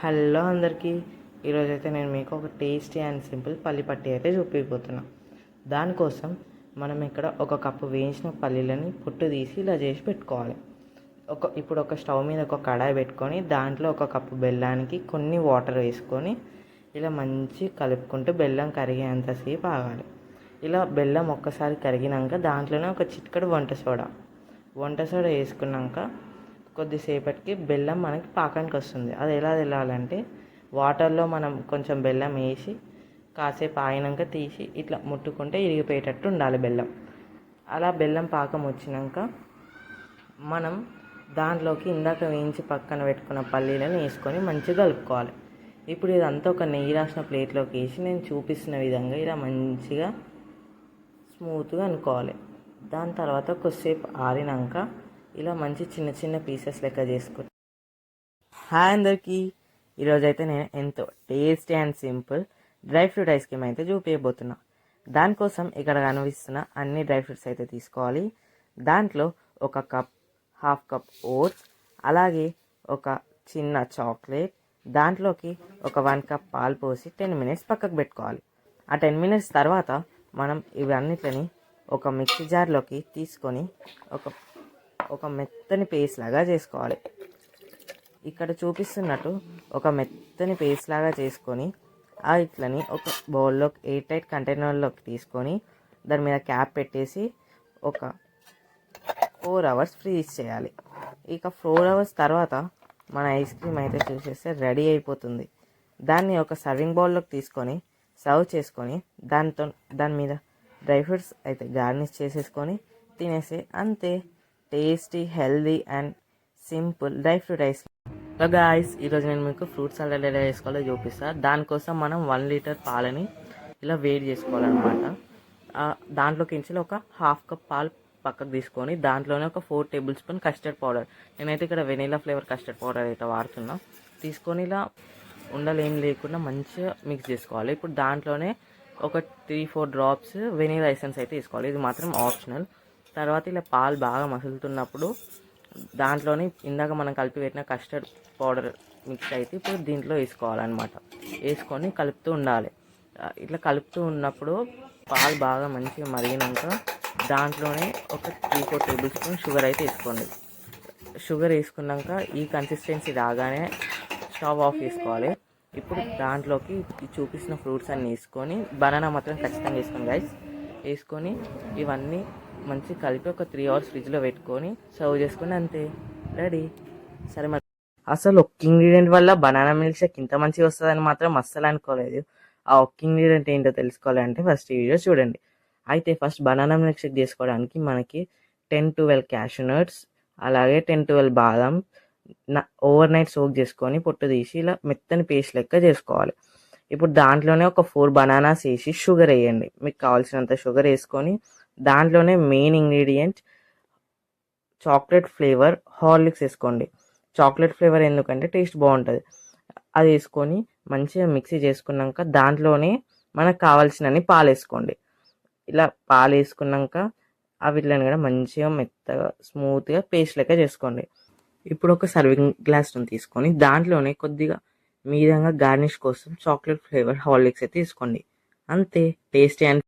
Hello అందరికీ, ఈరోజైతే నేను మీకు ఒక టేస్టీ అండ్ సింపుల్ పల్లి పట్టి అయితే చూపించబోతున్నా. దానికోసం మనం ఇక్కడ ఒక కప్పు వేయించిన పల్లీలని పొట్టు తీసి ఇలా చేసి పెట్టుకోవాలి. ఇప్పుడు ఒక స్టవ్ మీద ఒక కడాయి పెట్టుకొని దాంట్లో ఒక కప్పు బెల్లానికి కొన్ని వాటర్ వేసుకొని ఇలా మంచి కలుపుకుంటూ బెల్లం కరిగేంతసేపు ఆగాలి. ఇలా బెల్లం ఒక్కసారి కరిగినాక దాంట్లోనే ఒక చిటికెడు వంట సోడా వేసుకున్నాక కొద్దిసేపటికి బెల్లం మనకి పాకానికి వస్తుంది. అది ఎలా తెలాలంటే వాటర్లో మనం కొంచెం బెల్లం వేసి కాసేపు ఆగినాక తీసి ఇట్లా ముట్టుకుంటే ఇరిగిపోయేటట్టు ఉండాలి బెల్లం. అలా బెల్లం పాకం వచ్చినాక మనం దాంట్లోకి ఇందాక వేయించి పక్కన పెట్టుకున్న పల్లీలను వేసుకొని మంచిగా కలుపుకోవాలి. ఇప్పుడు ఇదంతా ఒక నెయ్యి రాసిన ప్లేట్లోకి వేసి నేను చూపిస్తున్న విధంగా ఇలా మంచిగా స్మూత్గా అనుకోవాలి. దాని తర్వాత కొద్దిసేపు ఆరినాక ఇలా మంచి చిన్న చిన్న పీసెస్ లెక్క చేసుకుంటాం. హాయ్ అందరికీ, ఈరోజైతే నేను ఎంతో tasty and simple dry fruit ice cream అయితే చూపించబోతున్నా. దానికోసం ఇక్కడ కనిపిస్తున్న అన్ని డ్రై ఫ్రూట్స్ అయితే తీసుకోవాలి. దాంట్లో ఒక కప్, హాఫ్ కప్ ఓట్స్, అలాగే ఒక చిన్న చాక్లెట్, దాంట్లోకి ఒక 1 కప్ పాలు పోసి 10 మినిట్స్ పక్కకు పెట్టుకోవాలి. ఆ 10 మినిట్స్ తర్వాత మనం ఇవన్నిటిని ఒక మిక్సీ జార్లోకి తీసుకొని ఒక మెత్తని పేస్ట్ లాగా చేసుకోవాలి. ఇక్కడ చూపిస్తున్నట్టు ఒక మెత్తని పేస్ట్ లాగా చేసుకొని ఆ ఇట్లని ఒక బౌల్లో ఎయిర్ టైట్ కంటైనర్లోకి తీసుకొని దాని మీద క్యాప్ పెట్టేసి ఒక 4 అవర్స్ ఫ్రీజ్ చేయాలి. ఇక 4 అవర్స్ తర్వాత మన ఐస్ క్రీమ్ అయితే చూసేస్తే రెడీ అయిపోతుంది. దాన్ని ఒక సర్వింగ్ బౌల్లోకి తీసుకొని సర్వ్ చేసుకొని దాని మీద డ్రై ఫ్రూట్స్ అయితే గార్నిష్ చేసేసుకొని తినేసి అంతే. Tasty, healthy and simple dry fruit ice cream. Guys, ఈరోజు నేను మీకు ఫ్రూట్ సలాడ్ ఎలా చేసుకోవాలో చూపిస్తాను. దానికోసం మనం 1 లీటర్ పాలని ఇలా వేడి చేసుకోవాలన్నమాట. దాంట్లోకి ఒక హాఫ్ కప్ పాలు పక్కకు తీసుకొని దాంట్లోనే ఒక 4 టేబుల్ స్పూన్ కస్టర్డ్ పౌడర్, నేనైతే ఇక్కడ వెనీలా ఫ్లేవర్ కస్టర్డ్ పౌడర్ అయితే వాడుతున్నా, తీసుకొని ఇలా ఉండలు ఏం లేకుండా మంచిగా మిక్స్ చేసుకోవాలి. ఇప్పుడు దాంట్లోనే ఒక 3-4 డ్రాప్స్ వెనీలా ఎసెన్స్ అయితే వేసుకోవాలి. ఇది మాత్రం ఆప్షనల్. తర్వాత ఇలా పాలు బాగా మసులుతున్నప్పుడు దాంట్లోని ఇందాక మనం కలిపి పెట్టిన కస్టర్డ్ పౌడర్ మిక్స్ అయితే ఇప్పుడు దీంట్లో వేసుకోవాలన్నమాట. వేసుకొని కలుపుతూ ఉండాలి. ఇట్లా కలుపుతూ ఉన్నప్పుడు పాలు బాగా మంచిగా మరిగినాక దాంట్లోనే ఒక 3-4 టేబుల్ స్పూన్ షుగర్ అయితే వేసుకోండి. షుగర్ వేసుకున్నాక ఈ కన్సిస్టెన్సీ రాగానే స్టవ్ ఆఫ్ చేసుకోవాలి. ఇప్పుడు దాంట్లోకి చూపిస్తున్న ఫ్రూట్స్ అన్నీ వేసుకొని, బనానా మాత్రం ఖచ్చితంగా వేసుకోండి గైస్. వేసుకొని ఇవన్నీ మంచి కలిపి ఒక 3 అవర్స్ ఫ్రిడ్జ్లో పెట్టుకొని సర్వ్ చేసుకుని అంతే, రెడీ. సరే, మరి అసలు ఒక్క ఇంగ్రీడియంట్ వల్ల బనానా మిల్క్ షేక్ ఇంత మంచిగా వస్తుందని మాత్రం అస్సలు అనుకోలేదు. ఆ ఒక్క ఇంగ్రీడియంట్ ఏంటో తెలుసుకోవాలంటే ఫస్ట్ ఈ వీడియో చూడండి. అయితే ఫస్ట్ బనానా మిల్క్ షేక్ చేసుకోవడానికి మనకి 10-12 క్యాషూ నట్స్, అలాగే 10-12 బాదం ఓవర్ నైట్ సోక్ చేసుకొని పొట్టు తీసి ఇలా మెత్తని పేస్ట్ లెక్క చేసుకోవాలి. ఇప్పుడు దాంట్లోనే ఒక 4 బనానాస్ వేసి షుగర్ వేయండి. మీకు కావాల్సినంత షుగర్ వేసుకొని దాంట్లోనే main ingredient chocolate flavour Horlicks వేసుకోండి. చాక్లెట్ ఫ్లేవర్ ఎందుకంటే టేస్ట్ బాగుంటుంది. అది వేసుకొని మంచిగా మిక్సీ చేసుకున్నాక దాంట్లోనే మనకు కావాల్సినన్ని పాలు వేసుకోండి. ఇలా పాలు వేసుకున్నాక వీటిని కూడా మంచిగా మెత్తగా స్మూత్గా పేస్ట్ లెక్క చేసుకోండి. ఇప్పుడు ఒక సర్వింగ్ గ్లాస్ను తీసుకొని దాంట్లోనే కొద్దిగా మీదంగా గార్నిష్ కోసం చాక్లెట్ ఫ్లేవర్ హార్లిక్స్ అయితే తీసుకోండి. అంతే, టేస్టీ అండ్